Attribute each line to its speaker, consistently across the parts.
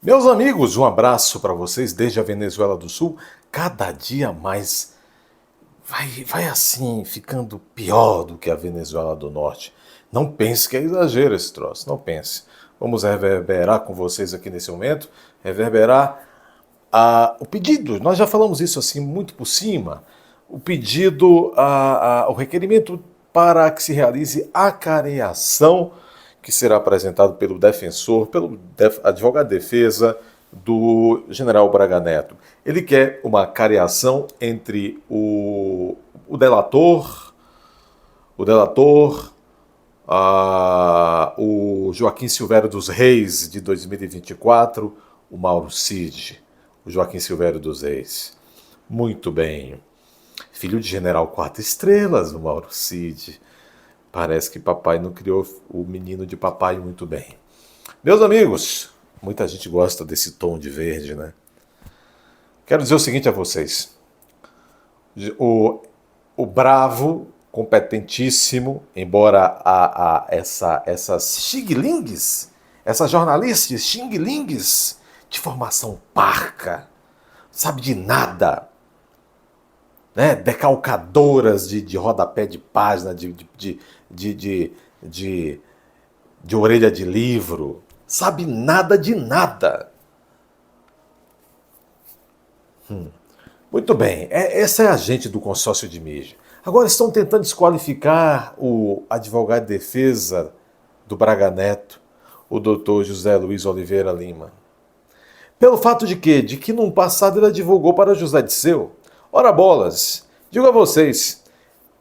Speaker 1: Meus amigos, um abraço para vocês desde a Venezuela do Sul. Cada dia mais vai assim, ficando pior do que a Venezuela do Norte. Não pense que é exagero esse troço, não pense. Vamos reverberar com vocês aqui nesse momento, reverberar o pedido. Nós já falamos isso assim muito por cima. O pedido, o requerimento para que se realize a careação que será apresentado pelo defensor, pelo advogado de defesa do general Braga Neto. Ele quer uma careação entre o delator, o Joaquim Silvério dos Reis, de 2024, o Mauro Cid, o Joaquim Silvério dos Reis. Muito bem. Filho de general 4 estrelas, o Mauro Cid. Parece que papai não criou o menino de papai muito bem. Meus amigos, muita gente gosta desse tom de verde, né? Quero dizer o seguinte a vocês. O bravo, competentíssimo, embora essas xing-lings, essas jornalistas xing-lings de formação parca, sabe de nada, né? Decalcadoras de rodapé de página, de orelha de livro, sabe nada de nada. Muito bem, essa é a gente do consórcio de mídia. Agora estão tentando desqualificar o advogado de defesa do Braga Neto, o doutor José Luiz Oliveira Lima. Pelo fato de quê? De que no passado ele advogou para José Disseu. Ora bolas, digo a vocês,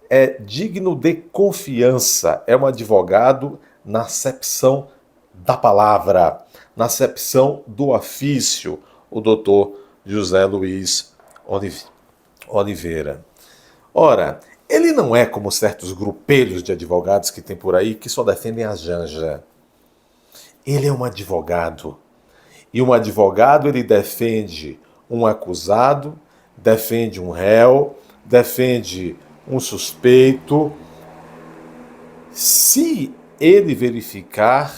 Speaker 1: é digno de confiança, é um advogado na acepção da palavra, na acepção do ofício, o doutor José Luiz Oliveira. Ora, ele não é como certos grupelhos de advogados que tem por aí que só defendem a Janja. Ele é um advogado. E um advogado, ele defende um acusado, defende um réu, defende um suspeito, se ele verificar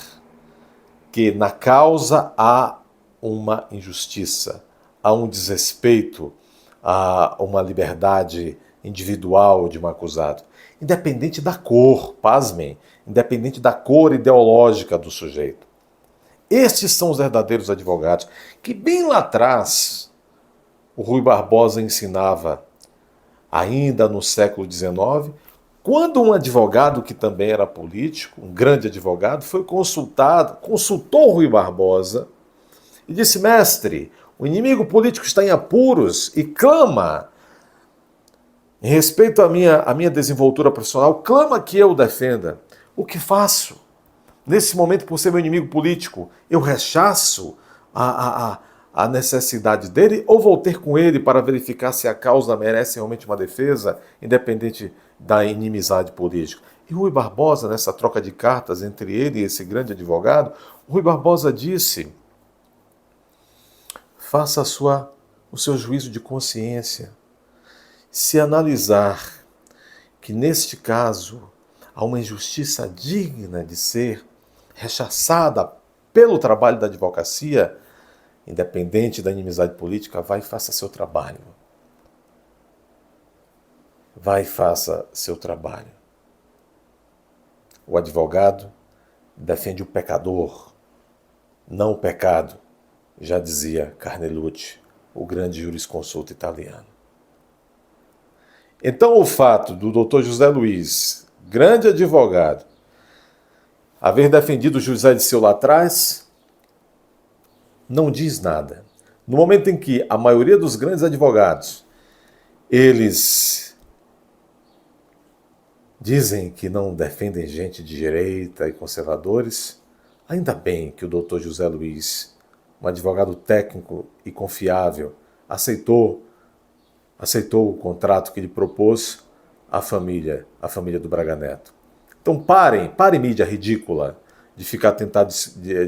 Speaker 1: que na causa há uma injustiça, há um desrespeito, há uma liberdade individual de um acusado, independente da cor, pasmem, independente da cor ideológica do sujeito. Estes são os verdadeiros advogados, que bem lá atrás o Rui Barbosa ensinava, ainda no século XIX, quando um advogado que também era político, um grande advogado, foi consultou Rui Barbosa e disse: mestre, o inimigo político está em apuros e clama, em respeito à minha desenvoltura profissional, clama que eu o defenda. O que faço? Nesse momento, por ser meu inimigo político, eu rechaço a necessidade dele ou vou ter com ele para verificar se a causa merece realmente uma defesa, independente da inimizade política. E Rui Barbosa, nessa troca de cartas entre ele e esse grande advogado, Rui Barbosa disse: faça o seu juízo de consciência. Se analisar que neste caso há uma injustiça digna de ser rechaçada pelo trabalho da advocacia, independente da inimizade política, vai e faça seu trabalho. Vai e faça seu trabalho. O advogado defende o pecador, não o pecado, já dizia Carnelucci, o grande jurisconsulto italiano. Então o fato do Dr. José Luiz, grande advogado, haver defendido José Disseu lá atrás, não diz nada. No momento em que a maioria dos grandes advogados, eles dizem que não defendem gente de direita e conservadores, ainda bem que o doutor José Luiz, um advogado técnico e confiável, aceitou o contrato que lhe propôs a família do Braga Neto. Então parem mídia ridícula de ficar tentando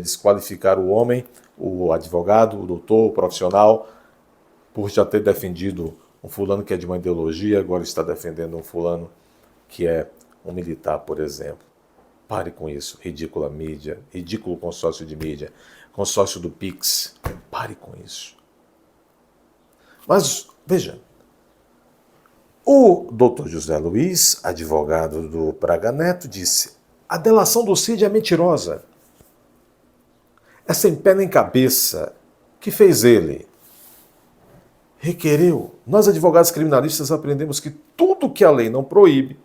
Speaker 1: desqualificar o homem, o advogado, o doutor, o profissional, por já ter defendido um fulano que é de uma ideologia, agora está defendendo um fulano que é um militar, por exemplo. Pare com isso, ridícula mídia, ridículo consórcio de mídia. consórcio do Pix. Pare com isso. Mas, veja, o doutor José Luiz, advogado do Braga Neto, disse: a delação do Cid é mentirosa. É sem pé nem cabeça. Que fez ele? Requereu. Nós, advogados criminalistas, aprendemos que tudo que a lei não proíbe,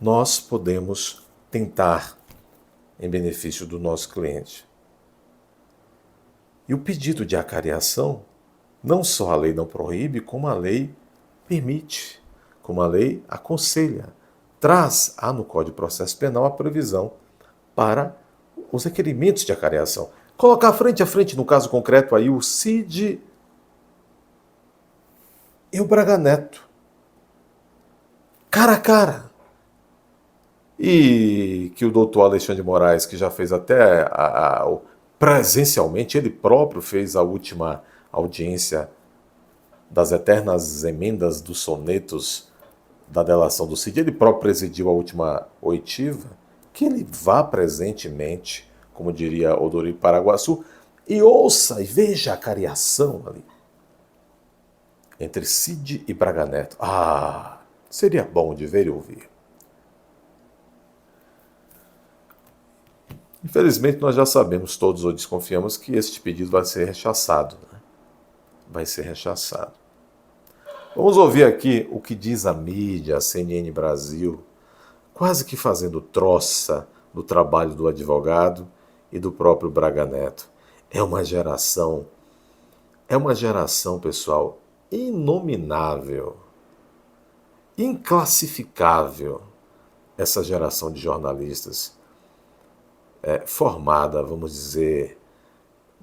Speaker 1: nós podemos tentar em benefício do nosso cliente. E o pedido de acariação, não só a lei não proíbe, como a lei permite, como a lei aconselha. Há no Código de Processo Penal a previsão para os requerimentos de acariação. Colocar frente a frente, no caso concreto aí, o Cid e o Braga Neto. Cara a cara. E que o doutor Alexandre de Moraes, que já fez até presencialmente, ele próprio fez a última audiência das eternas emendas dos sonetos da delação do Cid, ele próprio presidiu a última oitiva, que ele vá presentemente, como diria Odorico Paraguaçu, e ouça e veja a cariação ali entre Cid e Braga Neto. Seria bom de ver e ouvir. Infelizmente, nós já sabemos todos ou desconfiamos que este pedido vai ser rechaçado. Vai ser rechaçado. Vamos ouvir aqui o que diz a mídia, a CNN Brasil, quase que fazendo troça do trabalho do advogado e do próprio Braga Neto. É uma geração, pessoal, inominável, inclassificável, essa geração de jornalistas formada, vamos dizer,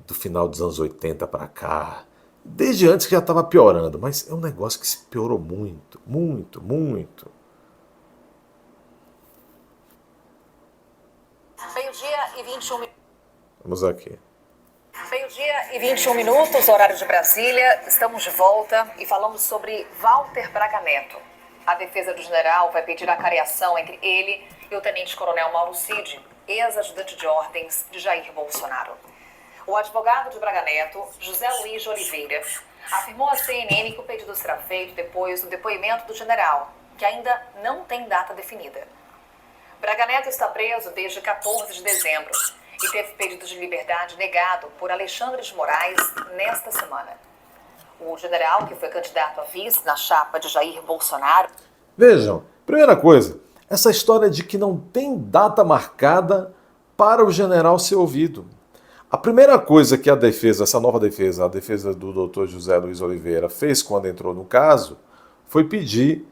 Speaker 1: do final dos anos 80 para cá, desde antes que já estava piorando, mas é um negócio que se piorou muito, muito, muito.
Speaker 2: Meio-dia e 21 minutos.
Speaker 1: Vamos aqui.
Speaker 2: Meio-dia e 21 minutos, horário de Brasília. Estamos de volta e falamos sobre Walter Braga Neto. A defesa do general vai pedir a cariação entre ele e o tenente-coronel Mauro Cid, ex-ajudante de ordens de Jair Bolsonaro. O advogado de Braga Neto, José Luiz de Oliveira, afirmou à CNN que o pedido será feito depois do depoimento do general, que ainda não tem data definida. Braga Neto está preso desde 14 de dezembro e teve pedido de liberdade negado por Alexandre de Moraes nesta semana. O general, que foi candidato a vice na chapa de Jair Bolsonaro...
Speaker 1: Vejam, primeira coisa, essa história de que não tem data marcada para o general ser ouvido. A primeira coisa que a defesa, essa nova defesa, a defesa do Dr. José Luiz Oliveira fez quando entrou no caso, foi pedir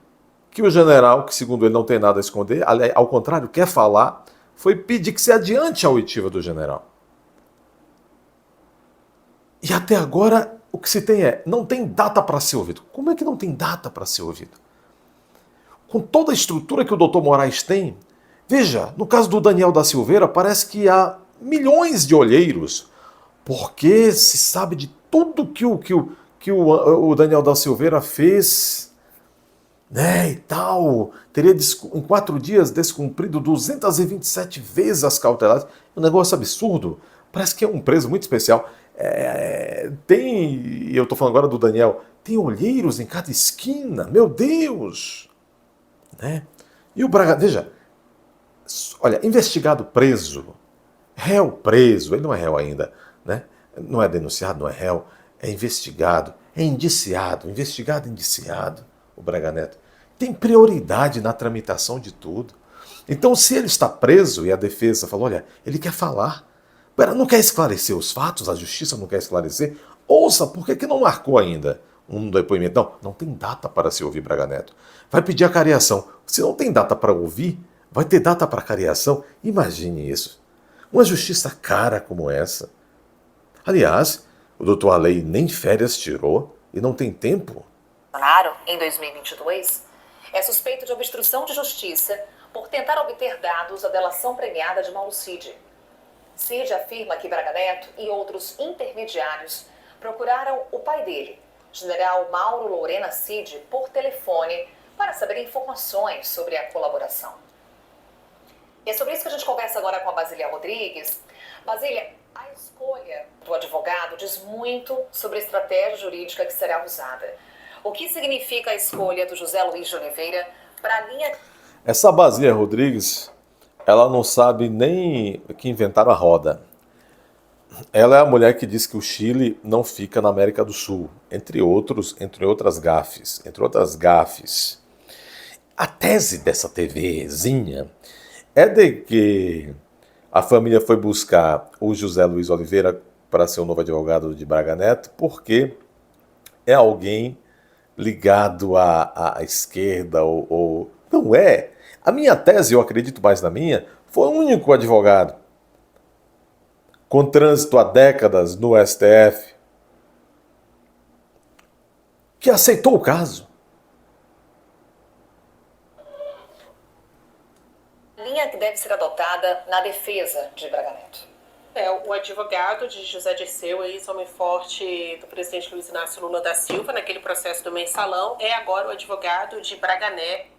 Speaker 1: que o general, que segundo ele não tem nada a esconder, ao contrário, quer falar, foi pedir que se adiante a oitiva do general. E até agora o que se tem não tem data para ser ouvido. Como é que não tem data para ser ouvido? Com toda a estrutura que o doutor Moraes tem, veja, no caso do Daniel da Silveira, parece que há milhões de olheiros, porque se sabe de tudo que o Daniel da Silveira fez, né, e tal, teria em 4 dias descumprido 227 vezes as cautelares, um negócio absurdo, parece que é um preso muito especial. Eu estou falando agora do Daniel, tem olheiros em cada esquina, meu Deus! Né? E o Braga, veja, olha, investigado preso, réu preso, ele não é réu ainda, né? Não é denunciado, não é réu, é investigado, é indiciado, investigado e indiciado, o Braga Neto. Tem prioridade na tramitação de tudo. Então, se ele está preso e a defesa falou, olha, ele quer falar, não quer esclarecer os fatos, a justiça não quer esclarecer, ouça, por que não marcou ainda um depoimento? Não tem data para se ouvir Braga Neto. Vai pedir a cariação. Se não tem data para ouvir, vai ter data para cariação? Imagine isso. Uma justiça cara como essa. Aliás, o doutor Alei nem férias tirou e não tem tempo.
Speaker 2: Bolsonaro, em 2022, é suspeito de obstrução de justiça por tentar obter dados da delação premiada de Mauro Cid. Cid afirma que Braga Neto e outros intermediários procuraram o pai dele, general Mauro Lorena Cid, por telefone para saber informações sobre a colaboração. E é sobre isso que a gente conversa agora com a Basília Rodrigues. Basília, a escolha do advogado diz muito sobre a estratégia jurídica que será usada. O que significa a escolha do José Luiz de Oliveira para a linha...
Speaker 1: Essa Basília Rodrigues, ela não sabe nem que inventaram a roda. Ela é a mulher que diz que o Chile não fica na América do Sul, entre outras gafes. A tese dessa TVzinha é de que a família foi buscar o José Luiz Oliveira para ser o novo advogado de Braga Neto porque é alguém ligado à esquerda ou... Não é. A minha tese, eu acredito mais na minha, foi o único advogado com trânsito há décadas no STF que aceitou o caso.
Speaker 2: Linha que deve ser adotada na defesa de Braga Neto.
Speaker 3: O advogado de José Dirceu, ex-homem forte do presidente Luiz Inácio Lula da Silva, naquele processo do mensalão, é agora o advogado de Braga Neto.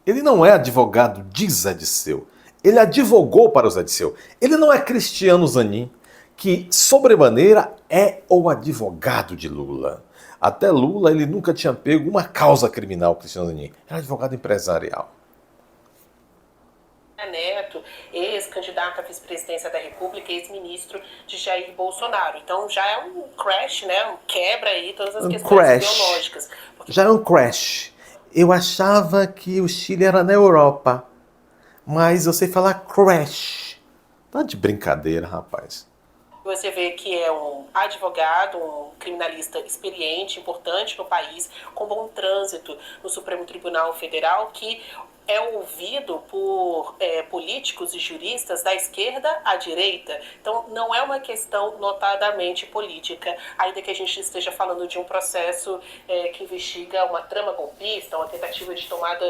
Speaker 1: Ele não é advogado de Zé Dirceu. Ele advogou para o Zé Dirceu. Ele não é Cristiano Zanin, que sobremaneira é o advogado de Lula. Até Lula ele nunca tinha pego uma causa criminal, Cristiano Zanin. Era advogado empresarial.
Speaker 3: Neto, ex-candidato à vice-presidência da República, ex-ministro de Jair Bolsonaro. Então já é um crash, né? Um quebra aí todas as questões ideológicas.
Speaker 1: Já é um crash. Eu achava que o Chile era na Europa, mas eu sei falar crash. Tá de brincadeira, rapaz.
Speaker 3: Você vê que é um advogado, um criminalista experiente, importante no país, com bom trânsito no Supremo Tribunal Federal, que é ouvido por políticos e juristas da esquerda à direita. Então, não é uma questão notadamente política, ainda que a gente esteja falando de um processo que investiga uma trama golpista, uma tentativa de tomada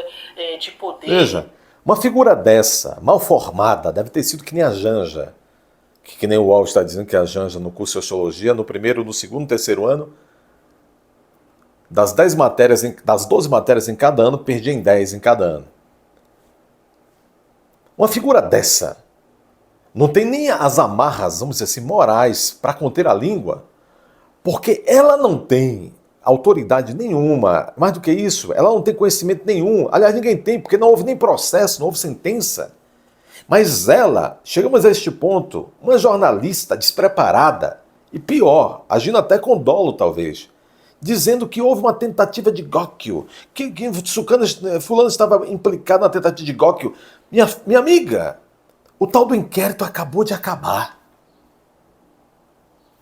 Speaker 3: de poder.
Speaker 1: Veja, uma figura dessa, mal formada, deve ter sido que nem a Janja, que nem o UOL está dizendo que a Janja, no curso de Sociologia, no primeiro, no segundo, terceiro ano, das 12 matérias em cada ano, perdia em 10 em cada ano. Uma figura dessa não tem nem as amarras, vamos dizer assim, morais para conter a língua, porque ela não tem autoridade nenhuma. Mais do que isso, ela não tem conhecimento nenhum. Aliás, ninguém tem, porque não houve nem processo, não houve sentença. Mas ela, chegamos a este ponto, uma jornalista despreparada, e pior, agindo até com dolo talvez, dizendo que houve uma tentativa de góquio, que fulano estava implicado na tentativa de góquio. Minha amiga, o tal do inquérito acabou de acabar.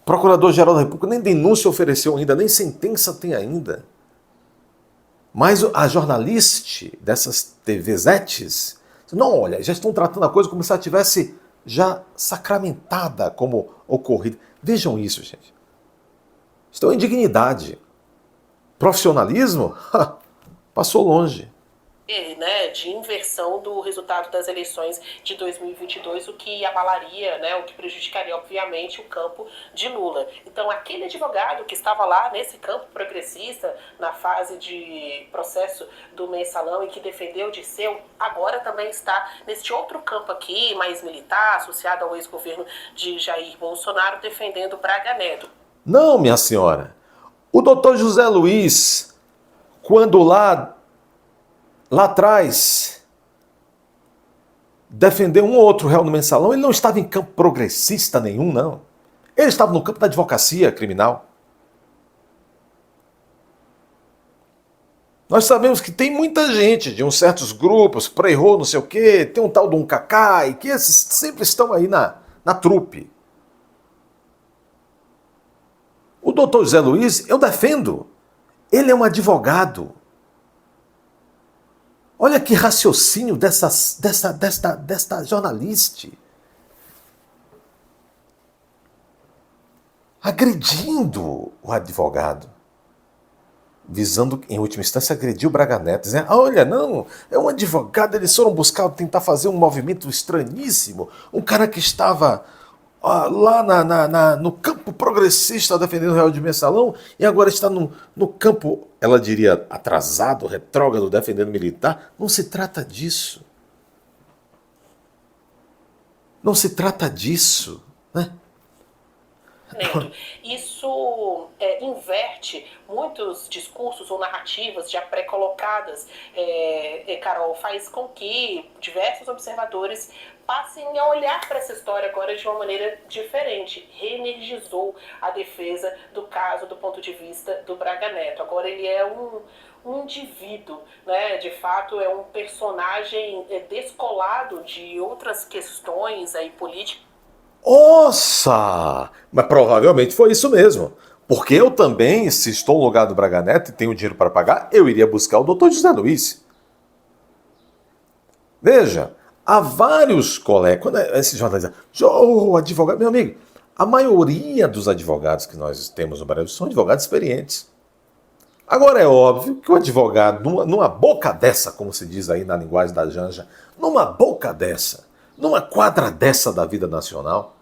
Speaker 1: O Procurador-Geral da República nem denúncia ofereceu ainda, nem sentença tem ainda. Mas a jornalista dessas TVzetes, não, olha, já estão tratando a coisa como se ela tivesse já sacramentada como ocorrido. Vejam isso, gente. Estão em indignidade. Profissionalismo? Passou longe.
Speaker 3: Né, de inversão do resultado das eleições de 2022, o que abalaria, né, o que prejudicaria, obviamente, o campo de Lula. Então, aquele advogado que estava lá nesse campo progressista, na fase de processo do mensalão e que defendeu Dirceu, agora também está neste outro campo aqui, mais militar, associado ao ex-governo de Jair Bolsonaro, defendendo Braga Neto.
Speaker 1: Não, minha senhora. O doutor José Luiz, quando lá atrás, defendeu um ou outro réu no mensalão, ele não estava em campo progressista nenhum, não. Ele estava no campo da advocacia criminal. Nós sabemos que tem muita gente de uns certos grupos, pré-errou, não sei o quê, tem um tal de um Cacai, que esses sempre estão aí na trupe. O doutor José Luiz, eu defendo. Ele é um advogado. Olha que raciocínio desta jornalista. Agredindo o advogado. Visando, em última instância, agredir o Braga Neto. Dizendo, olha, não, é um advogado, eles foram buscar, tentar fazer um movimento estranhíssimo. Um cara que estava lá no campo progressista defendendo o réu de mensalão e agora está no campo, ela diria, atrasado, retrógrado, defendendo militar. Não se trata disso. Não se trata disso, né?
Speaker 3: Isso inverte muitos discursos ou narrativas já pré-colocadas. Carol, faz com que diversos observadores passem a olhar para essa história agora de uma maneira diferente. Reenergizou a defesa do caso do ponto de vista do Braga Neto. Agora ele é um indivíduo, né? De fato é um personagem descolado de outras questões aí políticas.
Speaker 1: Nossa! Mas provavelmente foi isso mesmo. Porque eu também, se estou no lugar do Braga Neto e tenho dinheiro para pagar, eu iria buscar o doutor José Luiz. Veja, há vários colegas, quando esse jornalista, advogado, meu amigo, a maioria dos advogados que nós temos no Brasil são advogados experientes. Agora é óbvio que o advogado, numa boca dessa, como se diz aí na linguagem da Janja, numa boca dessa, numa quadra dessa da vida nacional,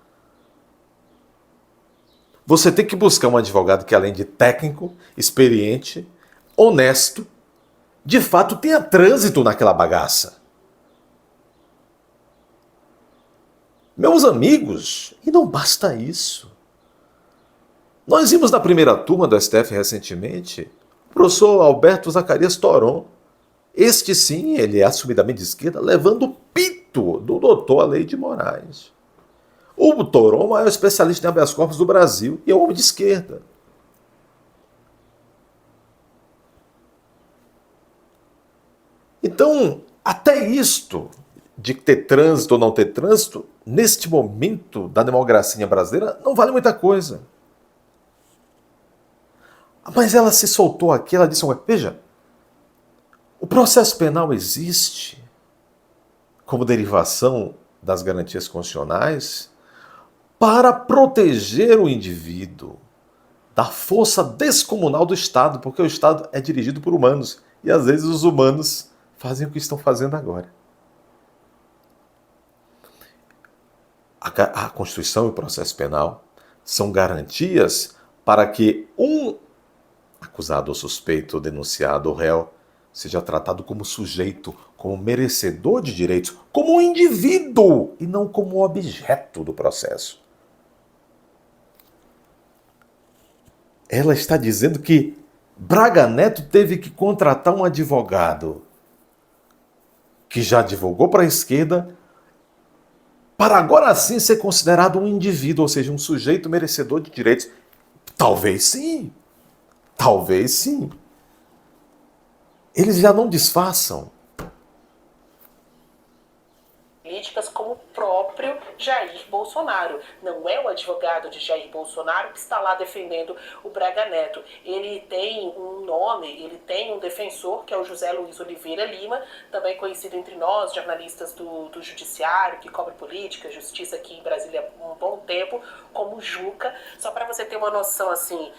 Speaker 1: você tem que buscar um advogado que, além de técnico, experiente, honesto, de fato tenha trânsito naquela bagaça. Meus amigos, e não basta isso. Nós vimos na primeira turma do STF recentemente o professor Alberto Zacarias Toron. Este sim, ele é assumidamente de esquerda, levando o pito do doutor Aleide Moraes. O Toron é o maior especialista em habeas corpus do Brasil e é um homem de esquerda. Então, até isto de ter trânsito ou não ter trânsito, neste momento da democracia brasileira, não vale muita coisa. Mas ela se soltou aqui, ela disse, veja, o processo penal existe como derivação das garantias constitucionais para proteger o indivíduo da força descomunal do Estado, porque o Estado é dirigido por humanos e às vezes os humanos fazem o que estão fazendo agora. A Constituição e o processo penal são garantias para que um acusado ou suspeito, ou denunciado ou réu seja tratado como sujeito, como merecedor de direitos, como um indivíduo e não como objeto do processo. Ela está dizendo que Braga Neto teve que contratar um advogado que já advogou para a esquerda para agora sim ser considerado um indivíduo, ou seja, um sujeito merecedor de direitos. Talvez sim. Talvez sim. Eles já não disfarçam.
Speaker 3: Políticas como o próprio Jair Bolsonaro. Não é o advogado de Jair Bolsonaro que está lá defendendo o Braga Neto. Ele tem um nome, ele tem um defensor, que é o José Luiz Oliveira Lima, também conhecido entre nós, jornalistas do Judiciário, que cobre política, justiça aqui em Brasília há um bom tempo, como Juca. Só para você ter uma noção assim,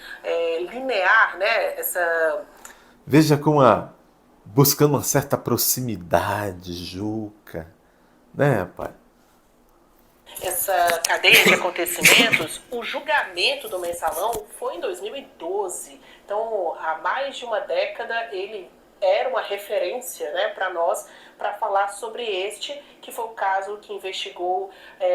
Speaker 3: linear, né?
Speaker 1: Veja como buscando uma certa proximidade, Juca. Né, pai?
Speaker 3: Essa cadeia de acontecimentos, o julgamento do Mensalão foi em 2012. Então, há mais de uma década, ele era uma referência, né, para nós, para falar sobre este, que foi o caso que investigou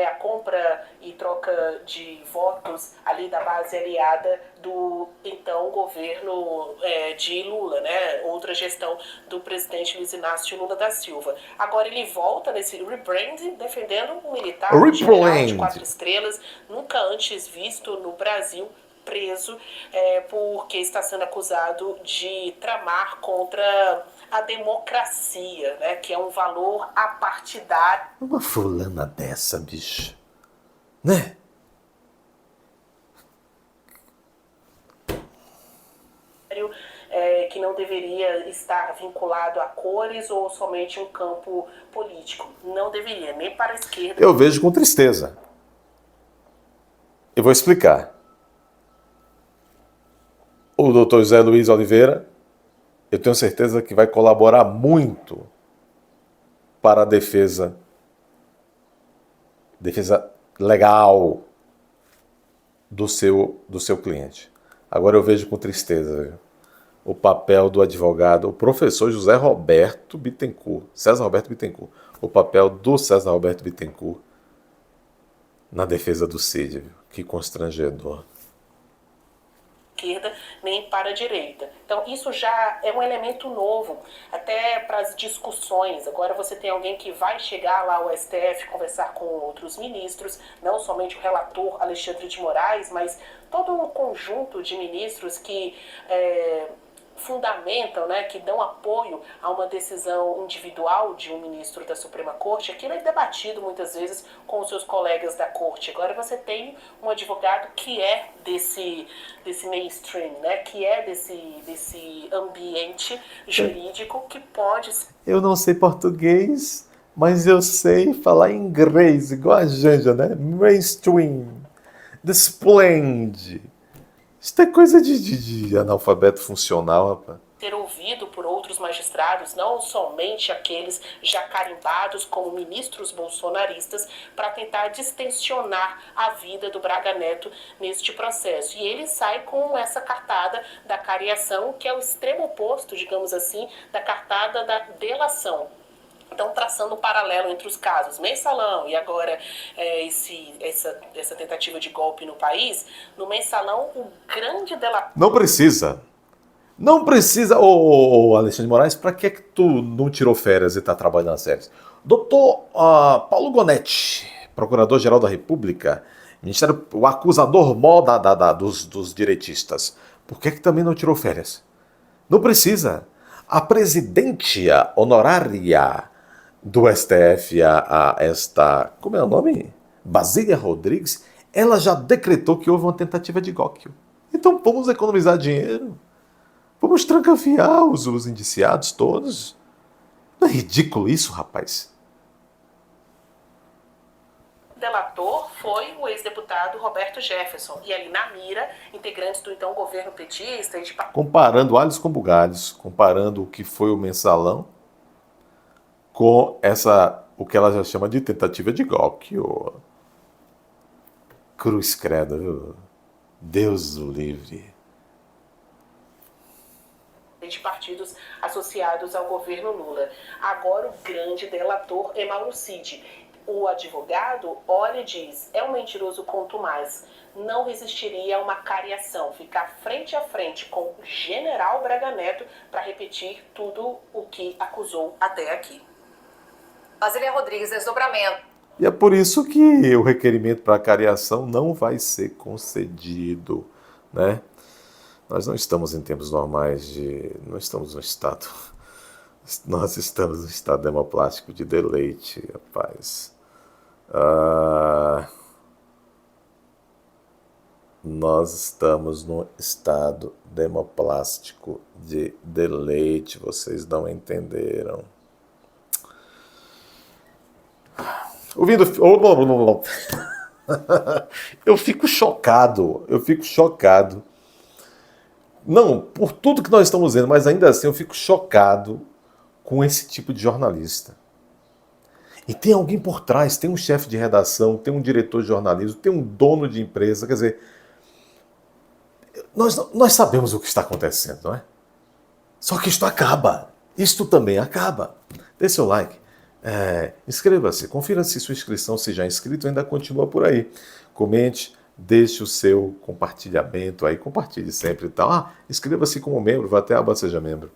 Speaker 3: a compra e troca de votos ali da base aliada do então governo de Lula, né, outra gestão do presidente Luiz Inácio Lula da Silva. Agora ele volta nesse rebranding defendendo um militar general de 4 estrelas, nunca antes visto no Brasil, preso porque está sendo acusado de tramar contra a democracia, né, que é um valor apartidário.
Speaker 1: Uma fulana dessa, bicho. Né?
Speaker 3: Que não deveria estar vinculado a cores ou somente um campo político. Não deveria, nem para a esquerda.
Speaker 1: Eu vejo com tristeza. Eu vou explicar. O doutor José Luiz Oliveira, eu tenho certeza que vai colaborar muito para a defesa legal do seu cliente. Agora eu vejo com tristeza, viu, o papel do advogado, o professor José Roberto Bittencourt, César Roberto Bittencourt, o papel do César Roberto Bittencourt na defesa do Cid, viu? Que constrangedor.
Speaker 3: Esquerda nem para a direita. Então isso já é um elemento novo, até para as discussões. Agora você tem alguém que vai chegar lá ao STF conversar com outros ministros, não somente o relator Alexandre de Moraes, mas todo um conjunto de ministros que fundamentam, né, que dão apoio a uma decisão individual de um ministro da Suprema Corte. Aquilo é debatido muitas vezes com os seus colegas da corte. Agora você tem um advogado que é desse mainstream, né, que é desse ambiente jurídico que pode...
Speaker 1: Eu não sei português, mas eu sei falar inglês, igual a Janja, né? Mainstream, the splendid. Isso é coisa de analfabeto funcional, rapaz.
Speaker 3: Ser ouvido por outros magistrados, não somente aqueles já carimbados como ministros bolsonaristas, para tentar distensionar a vida do Braga Neto neste processo. E ele sai com essa cartada da cariação, que é o extremo oposto, digamos assim, da cartada da delação. Então, traçando um paralelo entre os casos Mensalão e agora essa tentativa de golpe no país, no Mensalão, o grande delator...
Speaker 1: Não precisa. Não precisa, ô Alexandre de Moraes, para que tu não tirou férias e está trabalhando nas férias? Doutor Paulo Gonetti, Procurador-Geral da República, Ministério, o acusador mó dos direitistas, por que também não tirou férias? Não precisa. A presidentia honorária do STF, como é o nome? Basília Rodrigues, ela já decretou que houve uma tentativa de golpe. Então vamos economizar dinheiro. Vamos trancafiar os indiciados todos. Não é ridículo isso, rapaz?
Speaker 3: O delator foi o ex-deputado Roberto Jefferson. E ali na mira, integrantes do então governo petista e de...
Speaker 1: Comparando alhos com bugalhos, comparando o que foi o Mensalão com o que ela já chama de tentativa de golpe. Cruz credo, viu? Deus o livre.
Speaker 3: De partidos associados ao governo Lula. Agora o grande delator é Mauro Cid. O advogado olha e diz, é um mentiroso contumaz, não resistiria a uma cariação, ficar frente a frente com o general Braga Neto para repetir tudo o que acusou até aqui.
Speaker 2: Basília Rodrigues, desdobramento.
Speaker 1: E é por isso que o requerimento para cariação não vai ser concedido, né? Nós não estamos em tempos normais não estamos no estado... Nós estamos no estado demoplástico de deleite, rapaz. Nós estamos no estado demoplástico de deleite, vocês não entenderam. Ouvindo... Eu fico chocado. Não, por tudo que nós estamos vendo, mas ainda assim eu fico chocado com esse tipo de jornalista. E tem alguém por trás, tem um chefe de redação, tem um diretor de jornalismo, tem um dono de empresa, quer dizer, nós sabemos o que está acontecendo, não é? Só que isto acaba, isto também acaba. Dê seu like, inscreva-se, confira se sua inscrição, se já é inscrito, ainda continua por aí. Comente, deixe o seu compartilhamento aí, compartilhe sempre e tal. Inscreva-se como membro, vá até a aba Seja Membro.